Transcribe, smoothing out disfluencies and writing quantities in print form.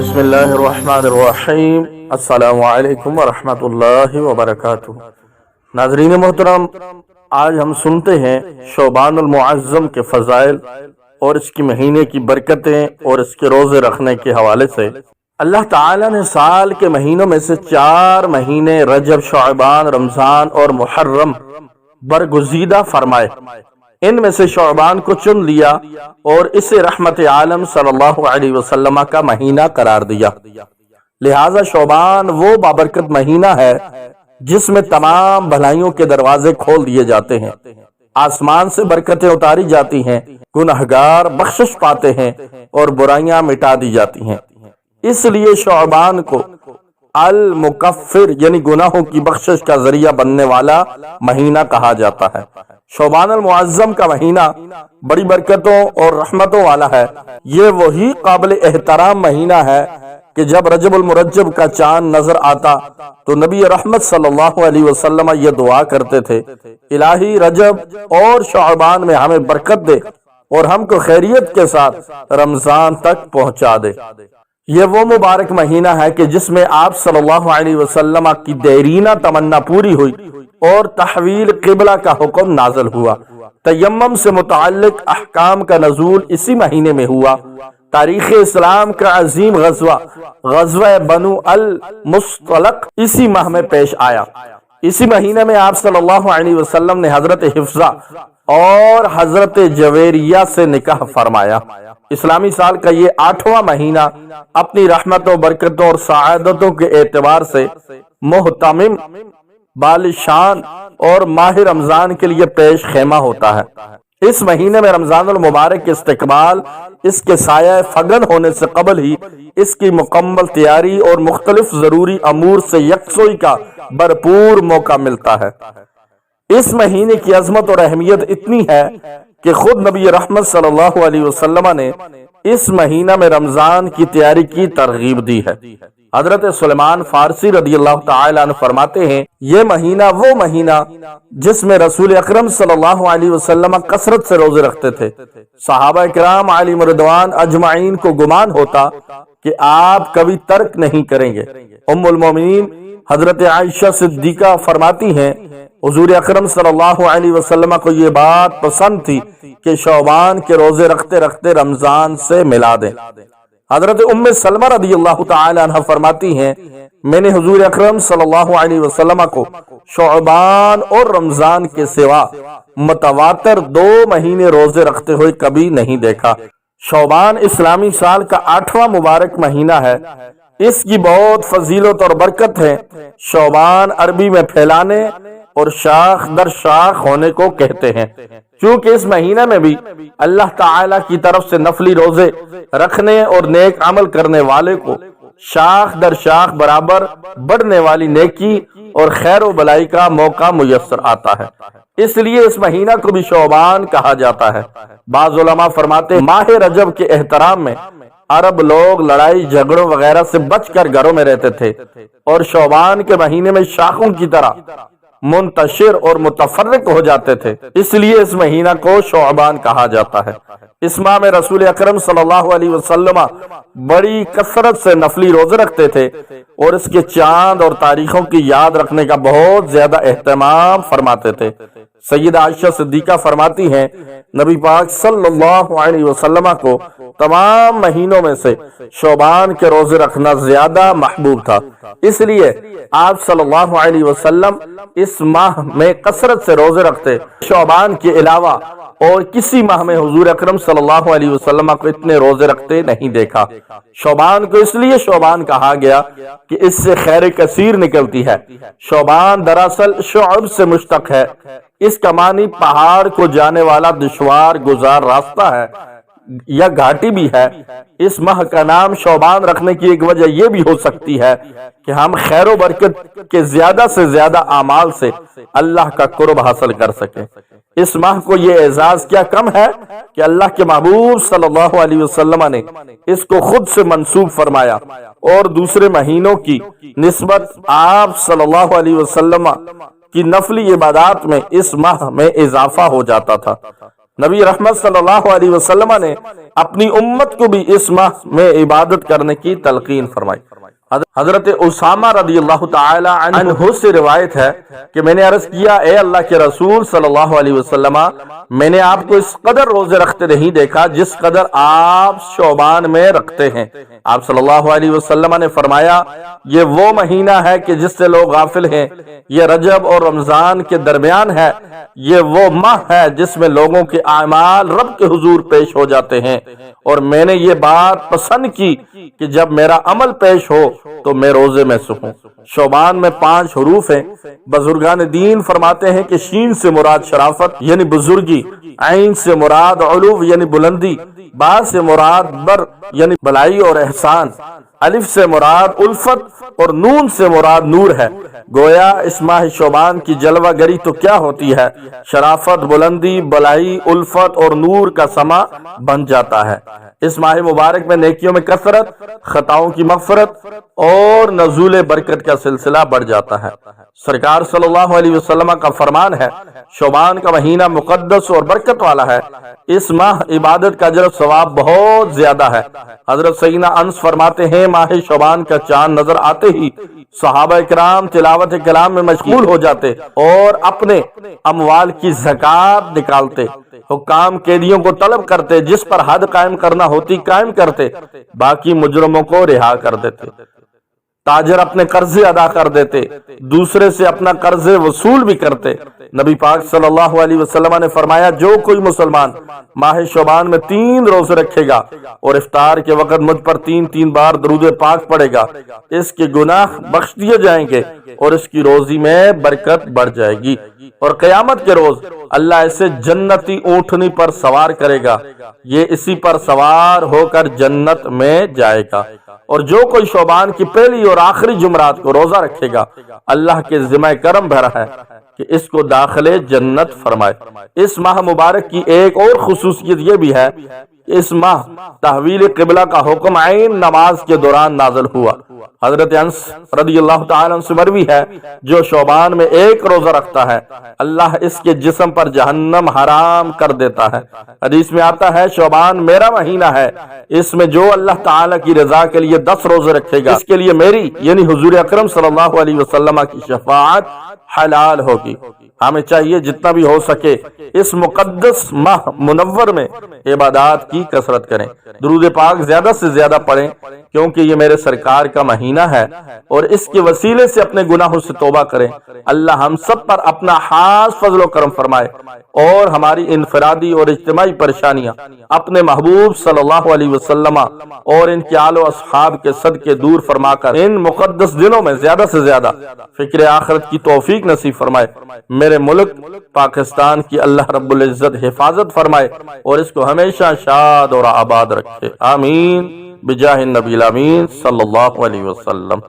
بسم اللہ الرحمن الرحیم۔ السلام علیکم ورحمۃ اللہ وبرکاتہ۔ ناظرین محترم، آج ہم سنتے ہیں شعبان المعظم کے فضائل اور اس کی مہینے کی برکتیں اور اس کے روزے رکھنے کے حوالے سے۔ اللہ تعالیٰ نے سال کے مہینوں میں سے 4 مہینے رجب، شعبان، رمضان اور محرم برگزیدہ فرمائے۔ ان میں سے شعبان کو چن لیا اور اسے رحمت عالم صلی اللہ علیہ وسلم کا مہینہ قرار دیا۔ لہذا شعبان وہ بابرکت مہینہ ہے جس میں تمام بھلائیوں کے دروازے کھول دیے جاتے ہیں، آسمان سے برکتیں اتاری جاتی ہیں، گنہگار بخشش پاتے ہیں اور برائیاں مٹا دی جاتی ہیں۔ اس لیے شعبان کو المکفر یعنی گناہوں کی بخشش کا ذریعہ بننے والا مہینہ کہا جاتا ہے۔ شعبان المعظم کا مہینہ بڑی برکتوں اور رحمتوں والا ہے۔ یہ وہی قابل احترام مہینہ ہے کہ جب رجب المرجب کا چاند نظر آتا تو نبی رحمت صلی اللہ علیہ وسلم یہ دعا کرتے تھے، الہی رجب اور شعبان میں ہمیں برکت دے اور ہم کو خیریت کے ساتھ رمضان تک پہنچا دے۔ یہ وہ مبارک مہینہ ہے کہ جس میں آپ صلی اللہ علیہ وسلم کی دیرینہ تمنا پوری ہوئی اور تحویل قبلہ کا حکم نازل ہوا۔ تیمم سے متعلق احکام کا نزول اسی مہینے میں ہوا۔ تاریخ اسلام کا عظیم غزوہ بنو المصطلق اسی ماہ میں پیش آیا۔ اسی مہینے میں آپ صلی اللہ علیہ وسلم نے حضرت حفصہ اور حضرت جویریہ سے نکاح فرمایا۔ اسلامی سال کا یہ 8واں مہینہ اپنی رحمتوں، برکتوں اور سعادتوں کے اعتبار سے محتمم، بالشان اور ماہ رمضان کے لیے پیش خیمہ ہوتا ہے۔ اس مہینے میں رمضان المبارک کے استقبال، اس کے سایہ فگن ہونے سے قبل ہی اس کی مکمل تیاری اور مختلف ضروری امور سے یکسوئی کا بھرپور موقع ملتا ہے۔ اس مہینے کی عظمت اور اہمیت اتنی ہے کہ خود نبی رحمت صلی اللہ علیہ وسلم نے اس مہینہ میں رمضان کی تیاری کی ترغیب دی ہے۔ حضرت سلیمان فارسی رضی اللہ تعالی عنہ فرماتے ہیں، یہ مہینہ وہ مہینہ جس میں رسول اکرم صلی اللہ علیہ وسلم کثرت سے روزے رکھتے تھے۔ صحابہ کرام علیہم رضوان اجمعین کو گمان ہوتا کہ آپ کبھی ترک نہیں کریں گے۔ ام المومنین حضرت عائشہ صدیقہ فرماتی ہیں، حضور اکرم صلی اللہ علیہ وسلم کو یہ بات پسند تھی کہ شعبان کے روزے رکھتے رکھتے رمضان سے ملا دیں۔ حضرت ام سلمہ رضی اللہ تعالی عنہ فرماتی ہیں، میں نے حضور اکرم صلی اللہ علیہ وسلم کو شعبان اور رمضان کے سوا متواتر 2 مہینے روزے رکھتے ہوئے کبھی نہیں دیکھا۔ شعبان اسلامی سال کا 8واں مبارک مہینہ ہے۔ اس کی بہت فضیلت اور برکت ہے۔ شعبان عربی میں پھیلانے اور شاخ در شاخ ہونے کو کہتے ہیں، چونکہ اس مہینہ میں بھی اللہ تعالی کی طرف سے نفلی روزے رکھنے اور نیک عمل کرنے والے کو شاخ در شاخ برابر بڑھنے والی نیکی اور خیر و بلائی کا موقع میسر آتا ہے۔ اس لیے اس مہینہ کو بھی شعبان کہا جاتا ہے۔ بعض علماء فرماتے ہیں، ماہ رجب کے احترام میں عرب لوگ لڑائی جھگڑوں وغیرہ سے بچ کر گھروں میں رہتے تھے اور شعبان کے مہینے میں شاخوں کی طرح منتشر اور متفرق ہو جاتے تھے، اس لیے اس مہینہ کو شعبان کہا جاتا ہے۔ اس ماہ میں رسول اکرم صلی اللہ علیہ وسلم بڑی کثرت سے نفلی روزے رکھتے تھے اور اس کے چاند اور تاریخوں کی یاد رکھنے کا بہت زیادہ اہتمام فرماتے تھے۔ سیدہ عائشہ صدیقہ فرماتی ہیں، نبی پاک صلی اللہ علیہ وسلم کو تمام مہینوں میں سے شعبان کے روزے رکھنا زیادہ محبوب تھا، اس لیے آپ صلی اللہ علیہ وسلم اس ماہ میں کثرت سے روزے رکھتے۔ شعبان کے علاوہ اور کسی ماہ میں حضور اکرم صلی اللہ علیہ وسلم کو اتنے روزے رکھتے نہیں دیکھا۔ شعبان کو اس لیے شعبان کہا گیا کہ اس سے خیر کثیر نکلتی ہے۔ شعبان دراصل شعب سے مشتق ہے۔ اس کا معنی پہاڑ کو جانے والا دشوار گزار راستہ ہے یا گھاٹی بھی ہے۔ اس ماہ کا نام شعبان رکھنے کی ایک وجہ یہ بھی ہو سکتی ہے کہ ہم خیر و برکت کے زیادہ سے زیادہ اعمال سے اللہ کا قرب حاصل کر سکیں۔ اس ماہ کو یہ اعزاز کیا کم ہے کہ اللہ کے محبوب صلی اللہ علیہ وسلم نے اس کو خود سے منسوب فرمایا اور دوسرے مہینوں کی نسبت آپ صلی اللہ علیہ وسلم کی نفلی عبادات میں اس ماہ میں اضافہ ہو جاتا تھا۔ نبی رحمت صلی اللہ علیہ وسلم نے اپنی امت کو بھی اس ماہ میں عبادت کرنے کی تلقین فرمائی۔ حضرت اسامہ رضی اللہ تعالی عنہ سے روایت ہے کہ میں نے عرض کیا، اے اللہ کے رسول صلی اللہ علیہ وسلم، میں نے آپ کو اس قدر روزے رکھتے نہیں دیکھا جس قدر آپ شعبان میں رکھتے ہیں۔ آپ صلی اللہ علیہ وسلم نے فرمایا، یہ وہ مہینہ ہے کہ جس سے لوگ غافل ہیں، یہ رجب اور رمضان کے درمیان ہے، یہ وہ ماہ ہے جس میں لوگوں کے اعمال رب کے حضور پیش ہو جاتے ہیں، اور میں نے یہ بات پسند کی کہ جب میرا عمل پیش ہو تو میں روزے میں سکوں۔ شعبان میں 5 حروف ہیں۔ بزرگان دین فرماتے ہیں کہ شین سے مراد شرافت یعنی بزرگی، عین سے مراد علو یعنی بلندی، با سے مراد بر یعنی بلائی اور احسان، الف سے مراد الفت اور نون سے مراد نور ہے۔ گویا اس ماہ شعبان کی جلوہ گری تو کیا ہوتی ہے، شرافت، بلندی، بلائی، الفت اور نور کا سما بن جاتا ہے۔ اس ماہ مبارک میں نیکیوں میں کثرت، خطاؤں کی مغفرت اور نزول برکت کا سلسلہ بڑھ جاتا ہے۔ سرکار صلی اللہ علیہ وسلم کا فرمان ہے، شعبان کا مہینہ مقدس اور برکت والا ہے، اس ماہ عبادت کا اجر و ثواب بہت زیادہ ہے۔ حضرت سیدنا انس فرماتے ہیں، ماہ شعبان کا چاند نظر آتے ہی صحابہ کرام تلاوت کلام میں مشغول ہو جاتے اور اپنے اموال کی زکوٰۃ نکالتے، حکام قیدیوں کو طلب کرتے، جس پر حد قائم کرنا ہوتی قائم کرتے، باقی مجرموں کو رہا کر دیتے، تاجر اپنے قرضے ادا کر دیتے، دوسرے سے اپنا قرض وصول بھی کرتے۔ نبی پاک صلی اللہ علیہ وسلم نے فرمایا، جو کوئی مسلمان ماہ شعبان میں 3 روزے رکھے گا اور افطار کے وقت مجھ پر 3 بار درود پاک پڑھے گا، اس کے گناہ بخش دیے جائیں گے اور اس کی روزی میں برکت بڑھ جائے گی، اور قیامت کے روز اللہ اسے جنتی اونٹنی پر سوار کرے گا، یہ اسی پر سوار ہو کر جنت میں جائے گا۔ اور جو کوئی شعبان کی پہلی اور آخری جمعرات کو روزہ رکھے گا، اللہ کے ذمہ کرم بھرا ہے کہ اس کو داخل جنت فرمائے۔ اس ماہ مبارک کی ایک اور خصوصیت یہ بھی ہے کہ اس ماہ تحویل قبلہ کا حکم عین نماز کے دوران نازل ہوا۔ حضرت انس رضی اللہ تعالیٰ عنہ سے مروی ہے، جو شعبان میں 1 روزہ رکھتا ہے، اللہ اس کے جسم پر جہنم حرام کر دیتا ہے۔ حدیث میں آتا ہے، شعبان میرا مہینہ ہے، اس میں جو اللہ تعالیٰ کی رضا کے لیے 10 روزے رکھے گا، اس کے لیے میری یعنی حضور اکرم صلی اللہ علیہ وسلم کی شفاعت حلال ہوگی۔ ہمیں چاہیے جتنا بھی ہو سکے اس مقدس ماہ منور میں عبادات کی کثرت کریں، درود پاک زیادہ سے زیادہ پڑھیں، کیونکہ یہ میرے سرکار کا مہینہ ہے، اور اس کے وسیلے سے اپنے گناہوں سے توبہ کریں۔ اللہ ہم سب پر اپنا خاص فضل و کرم فرمائے اور ہماری انفرادی اور اجتماعی پریشانیاں اپنے محبوب صلی اللہ علیہ وسلم اور ان کے آل و اصحاب کے صدقے دور فرما کر ان مقدس دنوں میں زیادہ سے زیادہ فکر آخرت کی توفیق نصیب فرمائے۔ میرے ملک پاکستان کی اللہ رب العزت حفاظت فرمائے اور اس کو ہمیشہ شاد اور آباد رکھے، آمین بجاہ النبی الامین صلی اللہ علیہ وسلم۔